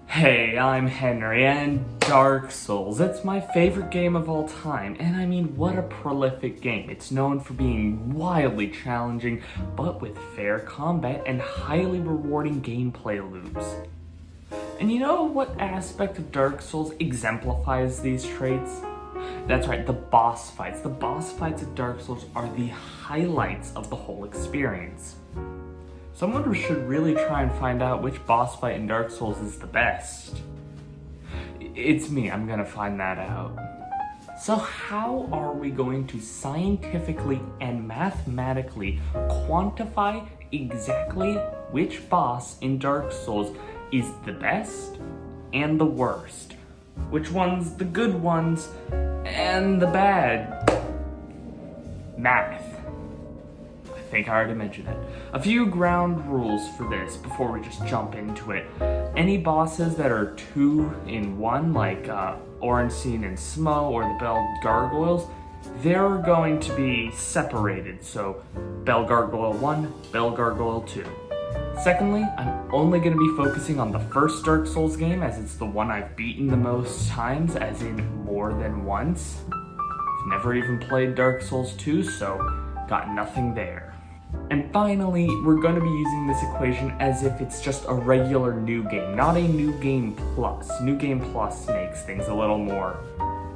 Hey, I'm Henry, and Dark Souls, it's my favorite game of all time, and I mean, what a prolific game. It's known for being wildly challenging, but with fair combat and highly rewarding gameplay loops. And you know what aspect of Dark Souls exemplifies these traits? That's right, the boss fights. The boss fights of Dark Souls are the highlights of the whole experience. Someone should really try and find out which boss fight in Dark Souls is the best. It's me, I'm gonna find that out. So how are we going to scientifically and mathematically quantify exactly which boss in Dark Souls is the best and the worst? Which one's the good ones and the bad? Math. I think I already mentioned it. A few ground rules for this before we just jump into it. Any bosses that are 2 in 1, like Ornstein and Smo or the Bell Gargoyles, they're going to be separated. So Bell Gargoyle 1, Bell Gargoyle 2. Secondly, I'm only going to be focusing on the first Dark Souls game as it's the one I've beaten the most times, as in more than once. I've never even played Dark Souls 2, so got nothing there. And finally, we're going to be using this equation as if it's just a regular new game, not a new game plus. New game plus makes things a little more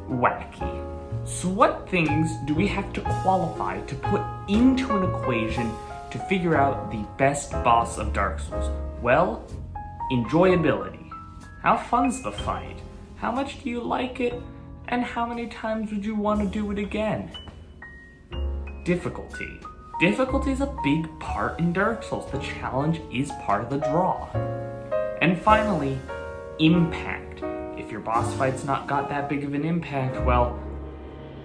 wacky. So what things do we have to qualify to put into an equation to figure out the best boss of Dark Souls? Well, enjoyability. How fun's the fight? How much do you like it? And how many times would you want to do it again? Difficulty. Difficulty is a big part in Dark Souls. The challenge is part of the draw. And finally, impact. If your boss fight's not got that big of an impact, well,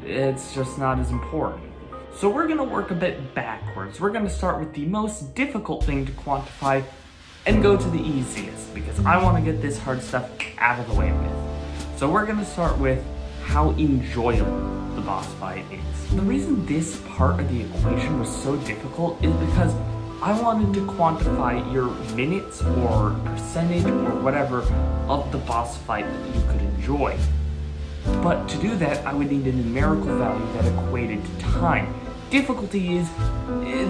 it's just not as important. So we're gonna work a bit backwards. We're gonna start with the most difficult thing to quantify and go to the easiest, because I wanna get this hard stuff out of the way with. So we're gonna start with how enjoyable the boss fight is. The reason this part of the equation was so difficult is because I wanted to quantify your minutes or percentage or whatever of the boss fight that you could enjoy. But to do that, I would need a numerical value that equated to time. Difficulty is,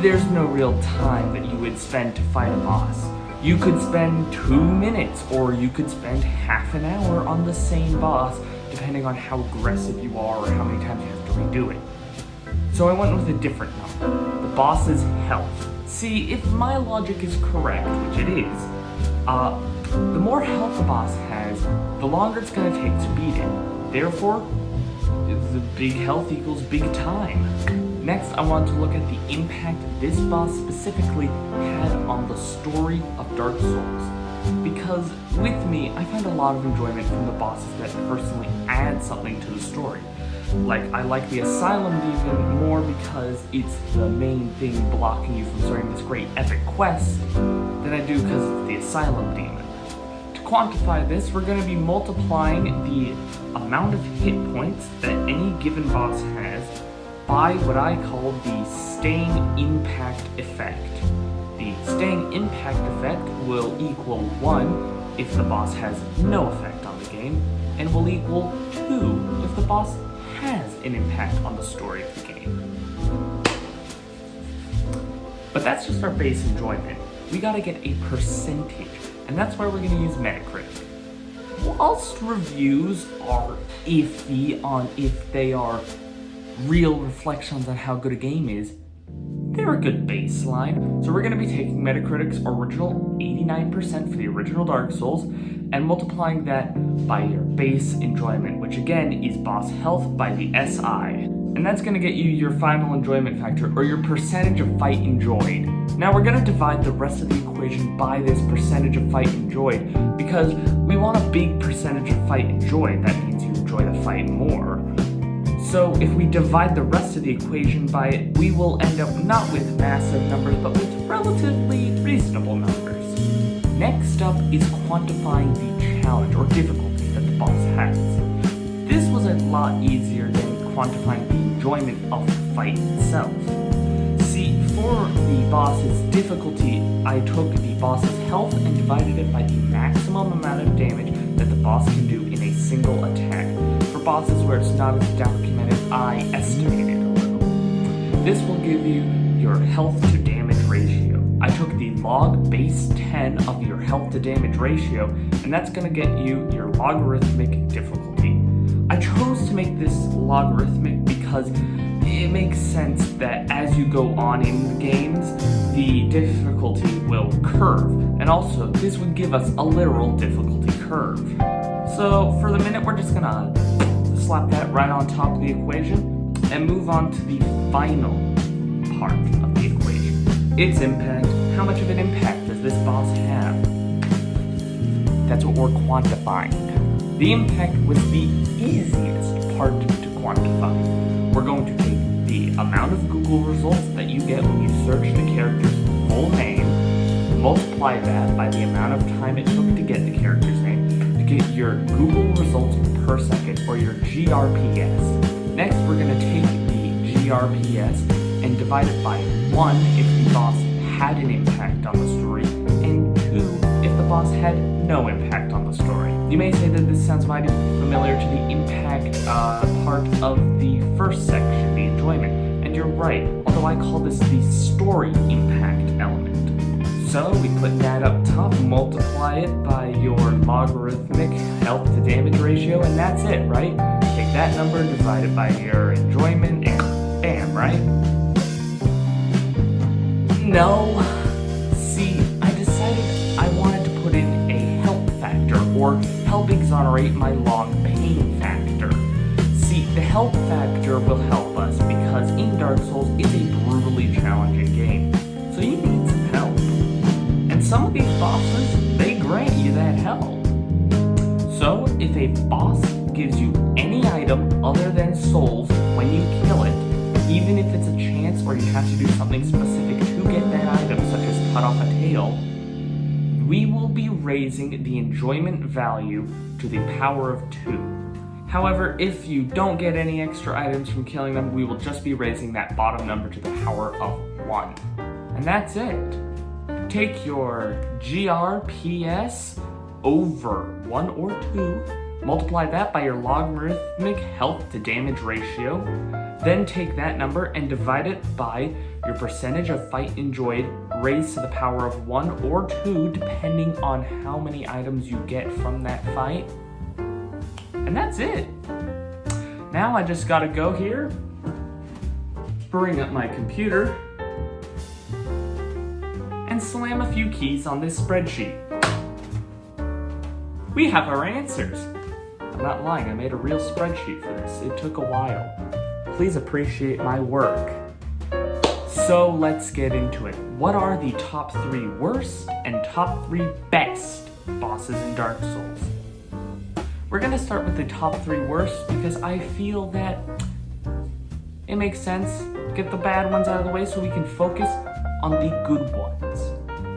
there's no real time that you would spend to fight a boss. You could spend 2 minutes, or you could spend half an hour on the same boss, depending on how aggressive you are or how many times you have to redo it. So I went with a different number, the boss's health. See, if my logic is correct, which it is, the more health the boss has, the longer it's going to take to beat it. Therefore, the big health equals big time. Next, I want to look at the impact this boss specifically had on the story of Dark Souls. Because with me, I find a lot of enjoyment from the bosses that personally add something to the story. Like, I like the Asylum Demon more because it's the main thing blocking you from starting this great epic quest than I do because it's the Asylum Demon. To quantify this, we're going to be multiplying the amount of hit points that any given boss has by what I call the staying impact effect. The staying impact effect will equal 1 if the boss has no effect on the game, and will equal 2 if the boss has an impact on the story of the game. But that's just our base enjoyment. We gotta get a percentage, and that's why we're gonna use Metacritic. Whilst reviews are iffy on if they are real reflections on how good a game is, they're a good baseline. So we're going to be taking Metacritic's original 89% for the original Dark Souls and multiplying that by your base enjoyment, which again is boss health by the SI. And that's going to get you your final enjoyment factor, or your percentage of fight enjoyed. Now we're going to divide the rest of the equation by this percentage of fight enjoyed, because we want a big percentage of fight enjoyed. That means you enjoy the fight more. So if we divide the rest of the equation by it, we will end up not with massive numbers, but with relatively reasonable numbers. Next up is quantifying the challenge or difficulty that the boss has. This was a lot easier than quantifying the enjoyment of the fight itself. See, for the boss's difficulty, I took the boss's health and divided it by the maximum amount of damage boss can do in a single attack. For bosses where it's not as documented, I estimated a little. This will give you your health to damage ratio. I took the log base 10 of your health to damage ratio, and that's going to get you your logarithmic difficulty. I chose to make this logarithmic because it makes sense that as you go on in games, the difficulty will curve, and also this would give us a literal difficulty curve. So for the minute, we're just gonna slap that right on top of the equation and move on to the final part of the equation. Its impact. How much of an impact does this boss have? That's what we're quantifying. The impact was the easiest part to quantify. We're going to take the amount of Google results that you get when you search the character's full name, multiply that by the amount of time it took to get the character's name, to get your Google results per second, or your GRPS. Next, we're going to take the GRPS and divide it by 1 if the boss had an impact on the story, and 2 if the boss had no impact on the story. You may say that this sounds mighty familiar to the impact part of the first section, the enjoyment, and you're right, although I call this the story impact element. So we put that up top, multiply it by your logarithmic health to damage ratio, and that's it, right? Take that number, divide it by your enjoyment, and bam, right? No. See, I decided I wanted to put in a help factor, or help exonerate my log pain factor. See, the help factor will help us because in Dark Souls, it's a brutally challenging game. So you need some help. And some of these bosses, they grant you that help. So if a boss gives you any item other than souls when you kill it, even if it's a chance or you have to do something specific to get that item, such as cut off a tail, we will be raising the enjoyment value to the power of 2. However, if you don't get any extra items from killing them, we will just be raising that bottom number to the power of 1. And that's it. Take your GRPS over 1 or 2, multiply that by your logarithmic health to damage ratio, then take that number and divide it by your percentage of fight enjoyed raised to the power of 1 or 2, depending on how many items you get from that fight. And that's it. Now I just gotta go here, bring up my computer, and slam a few keys on this spreadsheet. We have our answers. I'm not lying, I made a real spreadsheet for this. It took a while. Please appreciate my work. So let's get into it. What are the top 3 worst and top 3 best bosses in Dark Souls? We're gonna start with the top 3 worst because I feel that it makes sense. Get the bad ones out of the way so we can focus on the good ones.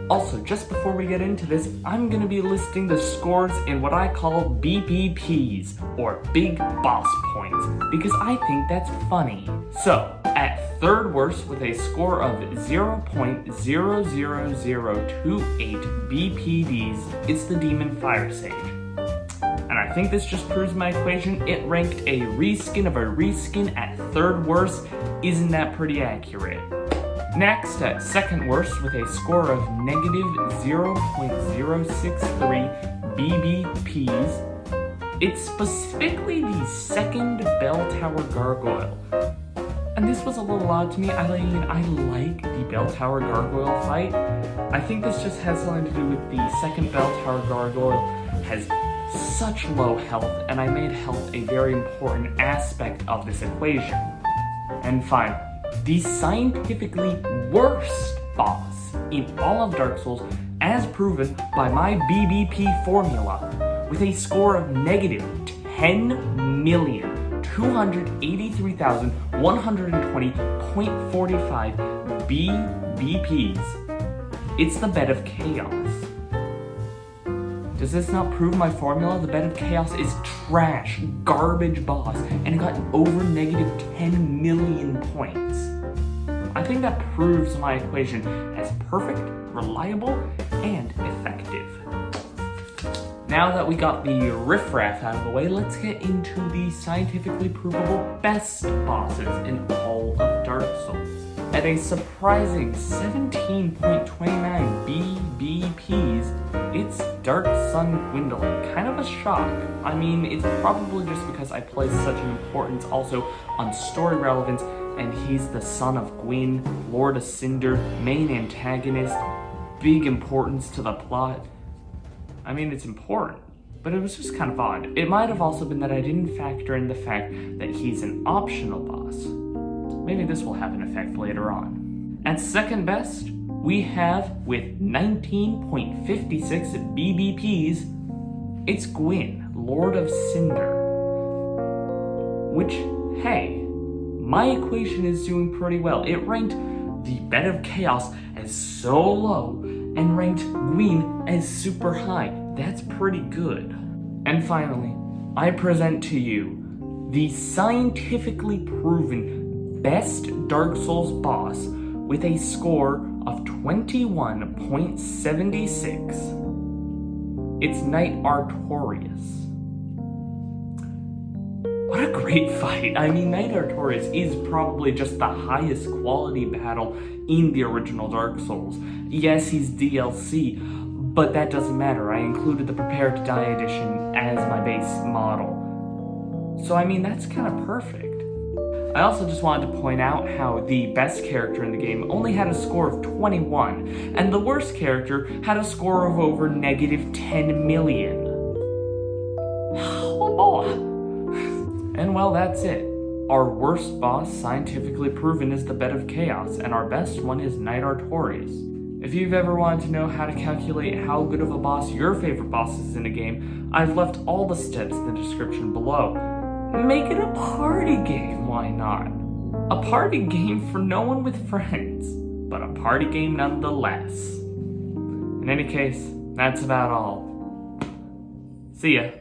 Also, just before we get into this, I'm gonna be listing the scores in what I call BBPs, or Big Boss Points, because I think that's funny. So, at third worst with a score of 0.00028 BPDs, it's the Demon Fire Sage. And I think this just proves my equation. It ranked a reskin of a reskin at third worst. Isn't that pretty accurate? Next, at second worst with a score of negative 0.063 BBPs, it's specifically the second Bell Tower Gargoyle. And this was a little odd to me. I like the Bell Tower Gargoyle fight. I think this just has something to do with the second Bell Tower Gargoyle has such low health, and I made health a very important aspect of this equation. And finally, the scientifically worst boss in all of Dark Souls, as proven by my BBP formula, with a score of negative 10,283,120.45 BBPs. It's the Bed of Chaos. Does this not prove my formula? The Bed of Chaos is trash, garbage boss, and it got over negative 10 million points. I think that proves my equation as perfect, reliable, and effective. Now that we got the riffraff out of the way, let's get into the scientifically provable best bosses in all of Dark Souls. At a surprising 17.29 BBPs, it's Dark Sun Gwendolyn. Kind of a shock. I mean, it's probably just because I place such an importance also on story relevance, and he's the son of Gwyn, Lord of Cinder, main antagonist, big importance to the plot. I mean, it's important, but it was just kind of odd. It might have also been that I didn't factor in the fact that he's an optional boss. Maybe this will have an effect later on. At second best, we have, with 19.56 BBPs, it's Gwyn, Lord of Cinder. Which, hey, my equation is doing pretty well. It ranked the Bed of Chaos as so low and ranked Gwyn as super high. That's pretty good. And finally, I present to you the scientifically proven best Dark Souls boss with a score of 21.76. It's Knight Artorias. What a great fight. I mean, Knight Artorias is probably just the highest quality battle in the original Dark Souls. Yes, he's DLC, but that doesn't matter. I included the Prepare to Die edition as my base model. So I mean, that's kind of perfect. I also just wanted to point out how the best character in the game only had a score of 21, and the worst character had a score of over -10 million. Oh boy. And well, that's it. Our worst boss, scientifically proven, is the Bed of Chaos, and our best one is Knight Artorias. If you've ever wanted to know how to calculate how good of a boss your favorite boss is in a game, I've left all the steps in the description below. Make it a party game, why not? A party game for no one with friends, but a party game nonetheless. In any case, that's about all. See ya.